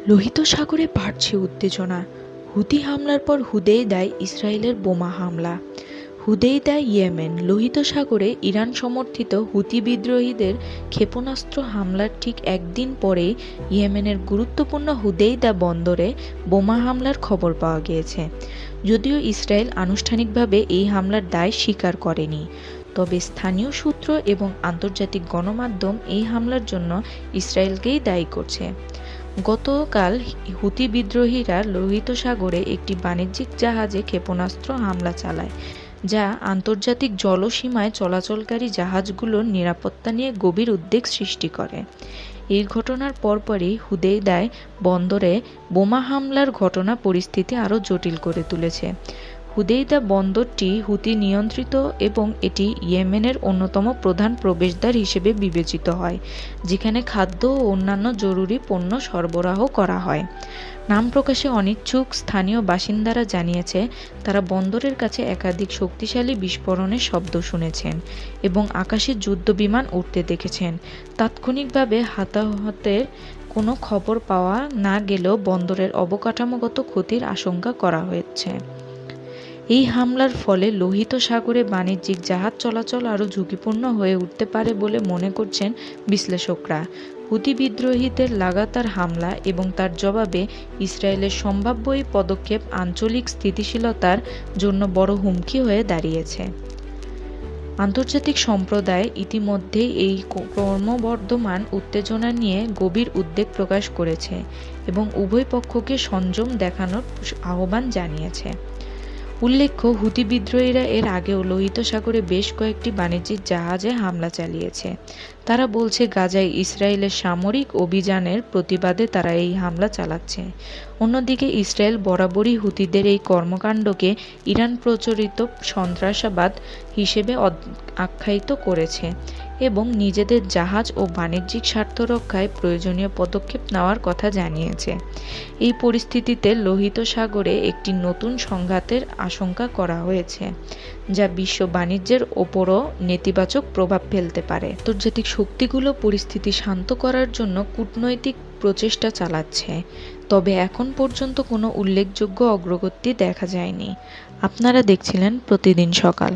লোহিত সাগরে বাড়ছে উত্তেজনা। হুথি হামলার পর হুদেইদায় ইসরায়েলের বোমা হামলা। হুদেইদায় ইয়েমেন। লোহিত সাগরে ইরান সমর্থিত হুথি বিদ্রোহীদের ক্ষেপণাস্ত্র হামলার ঠিক একদিন পরেই ইয়েমেনের গুরুত্বপূর্ণ হুদেইদা বন্দরে বোমা হামলার খবর পাওয়া গিয়েছে। যদিও ইসরায়েল আনুষ্ঠানিকভাবে এই হামলার দায় স্বীকার করেনি, তবে স্থানীয় সূত্র এবং আন্তর্জাতিক গণমাধ্যম এই হামলার জন্য ইসরায়েলকেই দায়ী করছে। গতকাল হুথি বিদ্রোহীরা লোহিত সাগরে একটি বাণিজ্যিক জাহাজে ক্ষেপণাস্ত্র হামলা চালায়, যা আন্তর্জাতিক জলসীমায় চলাচলকারী জাহাজগুলোর নিরাপত্তা নিয়ে গভীর উদ্বেগ সৃষ্টি করে। এই ঘটনার পরপরই হুদেইদায় বন্দরে বোমা হামলার ঘটনা পরিস্থিতি আরও জটিল করে তুলেছে। হুদেইদা বন্দরটি হুথি নিয়ন্ত্রিত এবং এটি ইয়েমেনের অন্যতম প্রধান প্রবেশদ্বার হিসেবে বিবেচিত হয়, যেখানে খাদ্য ও অন্যান্য জরুরি পণ্য সরবরাহ করা হয়। নাম প্রকাশে অনিচ্ছুক স্থানীয় বাসিন্দারা জানিয়েছে, তারা বন্দরের কাছে একাধিক শক্তিশালী বিস্ফোরণের শব্দ শুনেছেন এবং আকাশে যুদ্ধবিমান উড়তে দেখেছেন। তাৎক্ষণিকভাবে হতাহতের কোনো খবর পাওয়া না গেলেও বন্দরের অবকাঠামোগত ক্ষতির আশঙ্কা করা হয়েছে। এই হামলার ফলে লোহিত সাগরে বাণিজ্যিক জাহাজ চলাচল আরও ঝুঁকিপূর্ণ হয়ে উঠতে পারে বলে মনে করছেন বিশ্লেষকরা। হুথি বিদ্রোহীদের লাগাতার হামলা এবং তার জবাবে ইসরায়েলের সম্ভাব্য এই পদক্ষেপ আঞ্চলিক স্থিতিশীলতার জন্য বড় হুমকি হয়ে দাঁড়িয়েছে। আন্তর্জাতিক সম্প্রদায় ইতিমধ্যেই এই ক্রমবর্ধমান উত্তেজনা নিয়ে গভীর উদ্বেগ প্রকাশ করেছে এবং উভয় পক্ষকে সংযম দেখানোর আহ্বান জানিয়েছে। উল্লেখ্য, হুথি বিদ্রোহীরা এর আগেও লোহিত সাগরে বেশ কয়েকটি বাণিজ্যিক জাহাজে হামলা চালিয়েছে। তারা বলছে, গাজায় ইসরায়েলের সামরিক অভিযানের প্রতিবাদে তারা এই হামলা চালাচ্ছে। অন্যদিকে ইসরায়েল বরাবরই হুথিদের এই কর্মকাণ্ডকে ইরান প্রচলিত সন্ত্রাসবাদ হিসেবে আখ্যায়িত করেছে এবং নিজেদের জাহাজ ও বাণিজ্যিক স্বার্থ রক্ষায় প্রয়োজনীয় পদক্ষেপ নেওয়ার কথা জানিয়েছে। এই পরিস্থিতিতে লোহিত সাগরে একটি নতুন সংঘাতের আশঙ্কা করা হয়েছে, যা বিশ্ব বাণিজ্যের ওপরও নেতিবাচক প্রভাব ফেলতে পারে। আন্তর্জাতিক শক্তিগুলো পরিস্থিতি শান্ত করার জন্য কূটনৈতিক প্রচেষ্টা চালাচ্ছে, তবে এখন পর্যন্ত কোনো উল্লেখযোগ্য অগ্রগতি দেখা যায়নি। আপনারা দেখছিলেন প্রতিদিন সকাল।